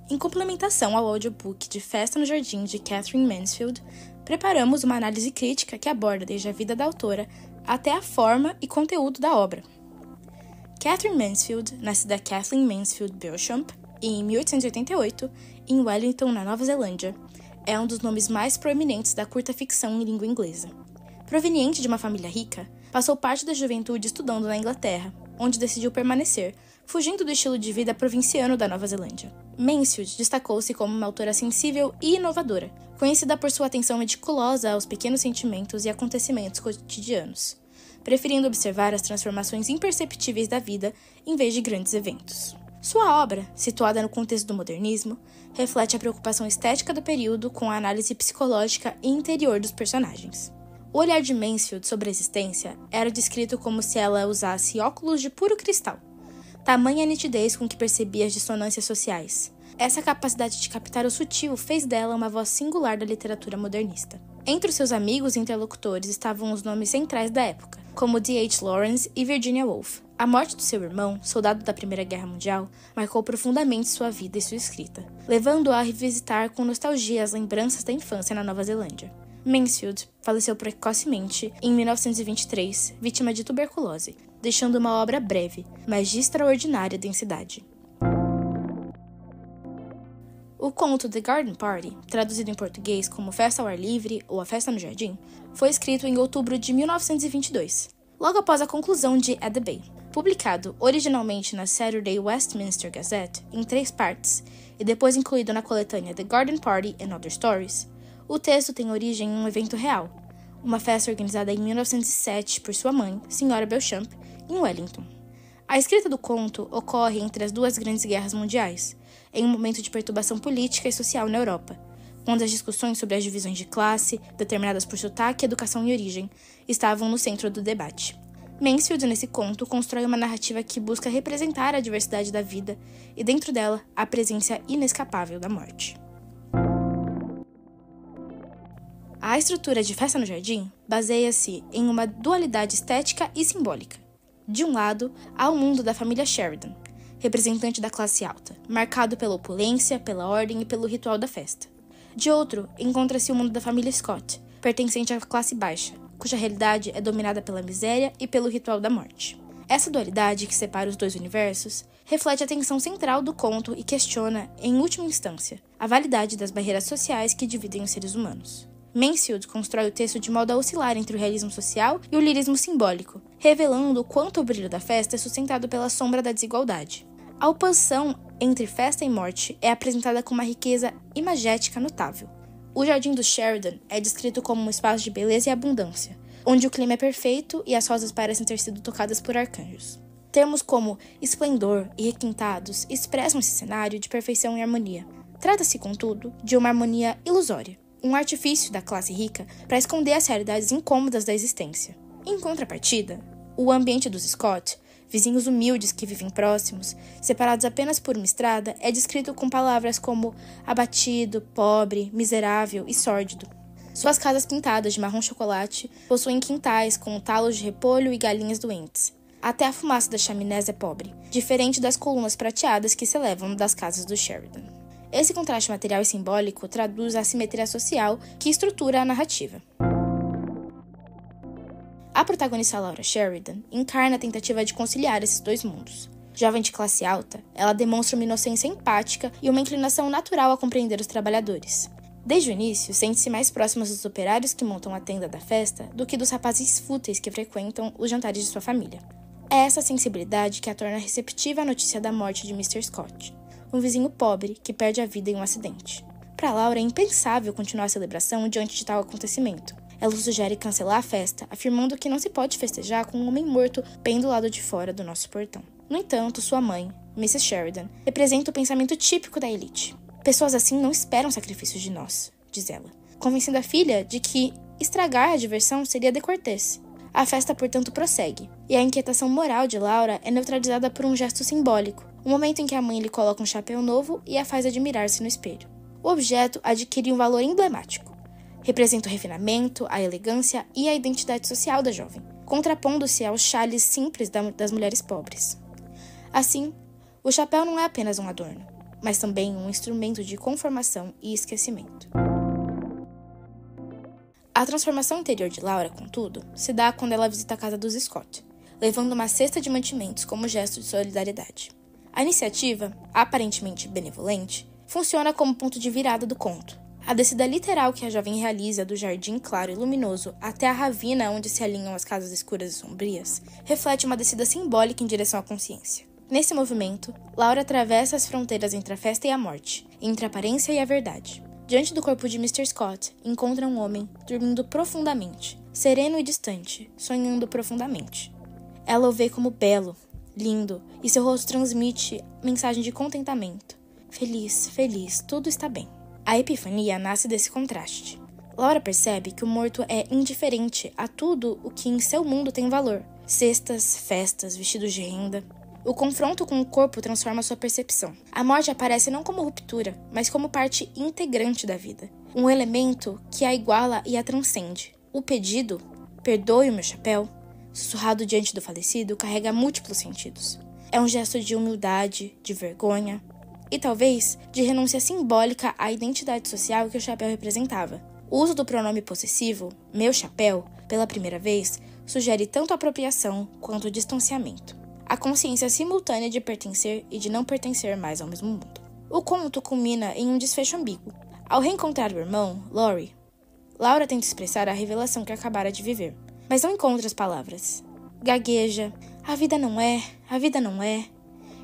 Em complementação ao audiobook de Festa no Jardim de Katherine Mansfield, preparamos uma análise crítica que aborda desde a vida da autora até a forma e conteúdo da obra. Katherine Mansfield, nascida Kathleen Mansfield Beauchamp, em 1888, em Wellington, na Nova Zelândia, é um dos nomes mais proeminentes da curta ficção em língua inglesa. Proveniente de uma família rica, passou parte da juventude estudando na Inglaterra, onde decidiu permanecer, fugindo do estilo de vida provinciano da Nova Zelândia. Mansfield destacou-se como uma autora sensível e inovadora, conhecida por sua atenção meticulosa aos pequenos sentimentos e acontecimentos cotidianos, preferindo observar as transformações imperceptíveis da vida em vez de grandes eventos. Sua obra, situada no contexto do modernismo, reflete a preocupação estética do período com a análise psicológica e interior dos personagens. O olhar de Mansfield sobre a existência era descrito como se ela usasse óculos de puro cristal, tamanha nitidez com que percebia as dissonâncias sociais. Essa capacidade de captar o sutil fez dela uma voz singular da literatura modernista. Entre os seus amigos e interlocutores estavam os nomes centrais da época, como D.H. Lawrence e Virginia Woolf. A morte do seu irmão, soldado da Primeira Guerra Mundial, marcou profundamente sua vida e sua escrita, levando-a a revisitar com nostalgia as lembranças da infância na Nova Zelândia. Mansfield faleceu precocemente em 1923, vítima de tuberculose, deixando uma obra breve, mas de extraordinária densidade. O conto The Garden Party, traduzido em português como Festa ao Ar Livre ou A Festa no Jardim, foi escrito em outubro de 1922, logo após a conclusão de At the Bay. Publicado originalmente na Saturday Westminster Gazette em 3 partes e depois incluído na coletânea The Garden Party and Other Stories, o texto tem origem em um evento real, uma festa organizada em 1907 por sua mãe, Sra. Beauchamp, em Wellington. A escrita do conto ocorre entre as 2 grandes guerras mundiais, em um momento de perturbação política e social na Europa, quando as discussões sobre as divisões de classe, determinadas por sotaque, educação e origem, estavam no centro do debate. Mansfield, nesse conto, constrói uma narrativa que busca representar a diversidade da vida e, dentro dela, a presença inescapável da morte. A estrutura de Festa no Jardim baseia-se em uma dualidade estética e simbólica. De um lado, há o mundo da família Sheridan, representante da classe alta, marcado pela opulência, pela ordem e pelo ritual da festa. De outro, encontra-se o mundo da família Scott, pertencente à classe baixa, cuja realidade é dominada pela miséria e pelo ritual da morte. Essa dualidade que separa os 2 universos reflete a tensão central do conto e questiona, em última instância, a validade das barreiras sociais que dividem os seres humanos. Mansfield constrói o texto de modo a oscilar entre o realismo social e o lirismo simbólico, revelando o quanto o brilho da festa é sustentado pela sombra da desigualdade. A oposição entre festa e morte é apresentada com uma riqueza imagética notável. O Jardim do Sheridan é descrito como um espaço de beleza e abundância, onde o clima é perfeito e as rosas parecem ter sido tocadas por arcanjos. Termos como esplendor e requintados expressam esse cenário de perfeição e harmonia. Trata-se, contudo, de uma harmonia ilusória, um artifício da classe rica para esconder as realidades incômodas da existência. Em contrapartida, o ambiente dos Scott, vizinhos humildes que vivem próximos, separados apenas por uma estrada, é descrito com palavras como abatido, pobre, miserável e sórdido. Suas casas pintadas de marrom chocolate possuem quintais com talos de repolho e galinhas doentes. Até a fumaça das chaminés é pobre, diferente das colunas prateadas que se elevam das casas do Sheridan. Esse contraste material e simbólico traduz a assimetria social que estrutura a narrativa. A protagonista Laura Sheridan encarna a tentativa de conciliar esses 2 mundos. Jovem de classe alta, ela demonstra uma inocência empática e uma inclinação natural a compreender os trabalhadores. Desde o início, sente-se mais próxima dos operários que montam a tenda da festa do que dos rapazes fúteis que frequentam os jantares de sua família. É essa sensibilidade que a torna receptiva à notícia da morte de Mr. Scott, um vizinho pobre que perde a vida em um acidente. Para Laura é impensável continuar a celebração diante de tal acontecimento. Ela sugere cancelar a festa, afirmando que não se pode festejar com um homem morto bem do lado de fora do nosso portão. No entanto, sua mãe, Mrs. Sheridan, representa o pensamento típico da elite. Pessoas assim não esperam sacrifícios de nós, diz ela, convencendo a filha de que estragar a diversão seria descortês. A festa, portanto, prossegue, e a inquietação moral de Laura é neutralizada por um gesto simbólico, o momento em que a mãe lhe coloca um chapéu novo e a faz admirar-se no espelho. O objeto adquire um valor emblemático. Representa o refinamento, a elegância e a identidade social da jovem, contrapondo-se aos chales simples das mulheres pobres. Assim, o chapéu não é apenas um adorno, mas também um instrumento de conformação e esquecimento. A transformação interior de Laura, contudo, se dá quando ela visita a casa dos Scott, levando uma cesta de mantimentos como gesto de solidariedade. A iniciativa, aparentemente benevolente, funciona como ponto de virada do conto. A descida literal que a jovem realiza do jardim claro e luminoso até a ravina onde se alinham as casas escuras e sombrias, reflete uma descida simbólica em direção à consciência. Nesse movimento, Laura atravessa as fronteiras entre a festa e a morte, entre a aparência e a verdade. Diante do corpo de Mr. Scott, encontra um homem dormindo profundamente, sereno e distante, sonhando profundamente. Ela o vê como belo, lindo, e seu rosto transmite mensagem de contentamento. Feliz, feliz, tudo está bem. A epifania nasce desse contraste. Laura percebe que o morto é indiferente a tudo o que em seu mundo tem valor. Cestas, festas, vestidos de renda. O confronto com o corpo transforma sua percepção. A morte aparece não como ruptura, mas como parte integrante da vida. Um elemento que a iguala e a transcende. O pedido, perdoe o meu chapéu, sussurrado diante do falecido, carrega múltiplos sentidos. É um gesto de humildade, de vergonha e talvez de renúncia simbólica à identidade social que o chapéu representava. O uso do pronome possessivo, meu chapéu, pela primeira vez, sugere tanto apropriação quanto distanciamento. A consciência simultânea de pertencer e de não pertencer mais ao mesmo mundo. O conto culmina em um desfecho ambíguo. Ao reencontrar o irmão, Laurie, Laura tenta expressar a revelação que acabara de viver, mas não encontra as palavras. Gagueja, a vida não é, a vida não é.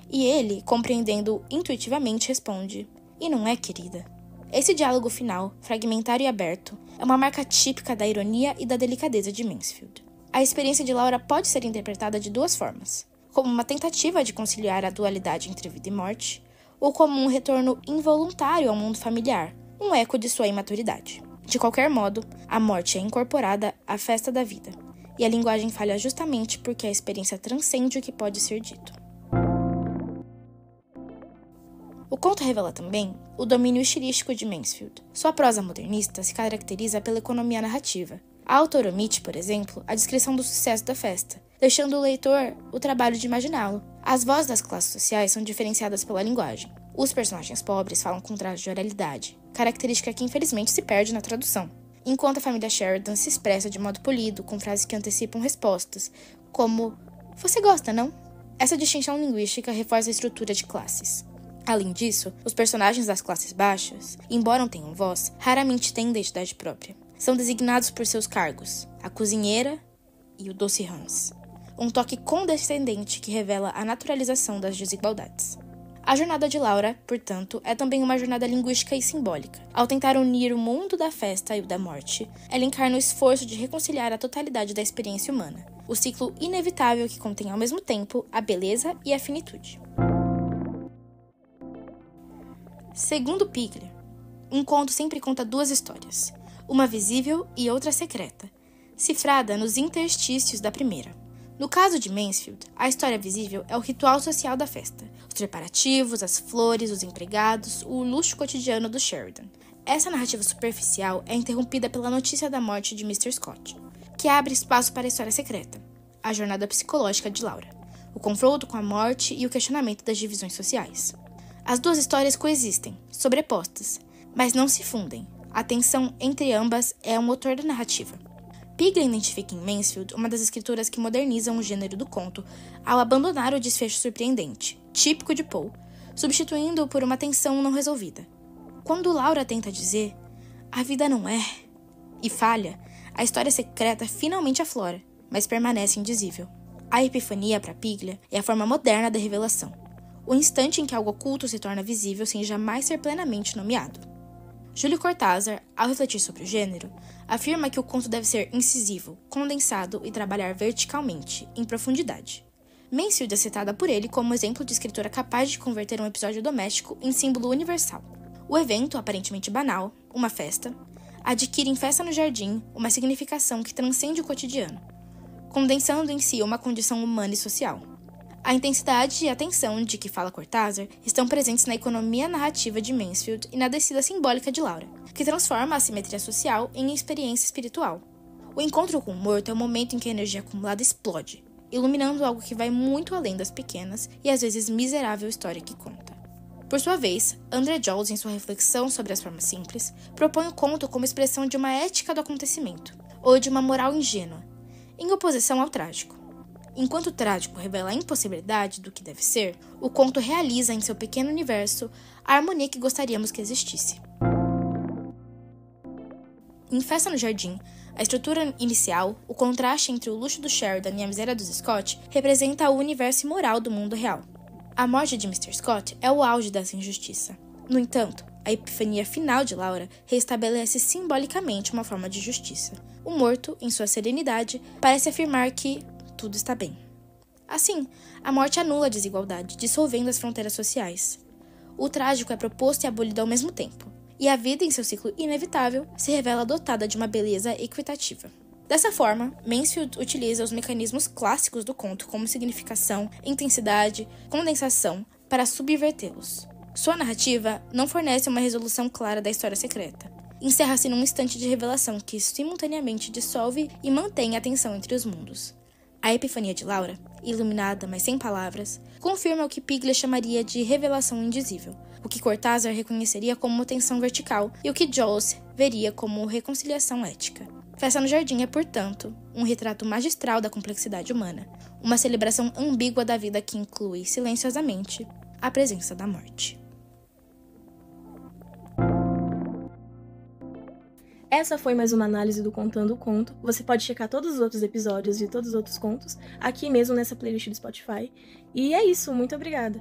E ele, compreendendo intuitivamente, responde, e não é, querida. Esse diálogo final, fragmentário e aberto, é uma marca típica da ironia e da delicadeza de Mansfield. A experiência de Laura pode ser interpretada de duas formas. Como uma tentativa de conciliar a dualidade entre vida e morte, ou como um retorno involuntário ao mundo familiar, um eco de sua imaturidade. De qualquer modo, a morte é incorporada à festa da vida, e a linguagem falha justamente porque a experiência transcende o que pode ser dito. O conto revela também o domínio estilístico de Mansfield. Sua prosa modernista se caracteriza pela economia narrativa. A autora omite, por exemplo, a descrição do sucesso da festa, deixando o leitor o trabalho de imaginá-lo. As vozes das classes sociais são diferenciadas pela linguagem. Os personagens pobres falam com traços de oralidade, característica que infelizmente se perde na tradução, enquanto a família Sheridan se expressa de modo polido, com frases que antecipam respostas, como "Você gosta, não?". Essa distinção linguística reforça a estrutura de classes. Além disso, os personagens das classes baixas, embora não tenham voz, raramente têm identidade própria. São designados por seus cargos, a cozinheira e o doce Hans. Um toque condescendente que revela a naturalização das desigualdades. A jornada de Laura, portanto, é também uma jornada linguística e simbólica. Ao tentar unir o mundo da festa e o da morte, ela encarna o esforço de reconciliar a totalidade da experiência humana, o ciclo inevitável que contém ao mesmo tempo a beleza e a finitude. Segundo Piglia, um conto sempre conta duas histórias, uma visível e outra secreta, cifrada nos interstícios da primeira. No caso de Mansfield, a história visível é o ritual social da festa, os preparativos, as flores, os empregados, o luxo cotidiano do Sheridan. Essa narrativa superficial é interrompida pela notícia da morte de Mr. Scott, que abre espaço para a história secreta, a jornada psicológica de Laura, o confronto com a morte e o questionamento das divisões sociais. As duas histórias coexistem, sobrepostas, mas não se fundem. A tensão entre ambas é o motor da narrativa. Piglia identifica em Mansfield uma das escrituras que modernizam o gênero do conto ao abandonar o desfecho surpreendente, típico de Poe, substituindo-o por uma tensão não resolvida. Quando Laura tenta dizer "a vida não é" e falha, a história secreta finalmente aflora, mas permanece indizível. A epifania, para Piglia, é a forma moderna da revelação, o instante em que algo oculto se torna visível sem jamais ser plenamente nomeado. Júlio Cortázar, ao refletir sobre o gênero, afirma que o conto deve ser incisivo, condensado e trabalhar verticalmente, em profundidade. Mansfield é citada por ele como exemplo de escritora capaz de converter um episódio doméstico em símbolo universal. O evento, aparentemente banal, uma festa, adquire em Festa no Jardim uma significação que transcende o cotidiano, condensando em si uma condição humana e social. A intensidade e a tensão de que fala Cortázar estão presentes na economia narrativa de Mansfield e na descida simbólica de Laura, que transforma a assimetria social em experiência espiritual. O encontro com o morto é o momento em que a energia acumulada explode, iluminando algo que vai muito além das pequenas e às vezes miserável história que conta. Por sua vez, André Jones, em sua reflexão sobre as formas simples, propõe o conto como expressão de uma ética do acontecimento, ou de uma moral ingênua, em oposição ao trágico. Enquanto o trágico revela a impossibilidade do que deve ser, o conto realiza em seu pequeno universo a harmonia que gostaríamos que existisse. Em Festa no Jardim, a estrutura inicial, o contraste entre o luxo do Sheridan e a miséria dos Scott, representa o universo imoral do mundo real. A morte de Mr. Scott é o auge dessa injustiça. No entanto, a epifania final de Laura restabelece simbolicamente uma forma de justiça. O morto, em sua serenidade, parece afirmar que tudo está bem. Assim, a morte anula a desigualdade, dissolvendo as fronteiras sociais. O trágico é proposto e abolido ao mesmo tempo, e a vida, em seu ciclo inevitável, se revela dotada de uma beleza equitativa. Dessa forma, Mansfield utiliza os mecanismos clássicos do conto como significação, intensidade, condensação, para subvertê-los. Sua narrativa não fornece uma resolução clara da história secreta. Encerra-se num instante de revelação que simultaneamente dissolve e mantém a tensão entre os mundos. A epifania de Laura, iluminada, mas sem palavras, confirma o que Piglia chamaria de revelação indizível, o que Cortázar reconheceria como tensão vertical e o que Joyce veria como reconciliação ética. Festa no Jardim é, portanto, um retrato magistral da complexidade humana, uma celebração ambígua da vida que inclui, silenciosamente, a presença da morte. Essa foi mais uma análise do Contando o Conto. Você pode checar todos os outros episódios e todos os outros contos aqui mesmo nessa playlist do Spotify. E é isso, muito obrigada!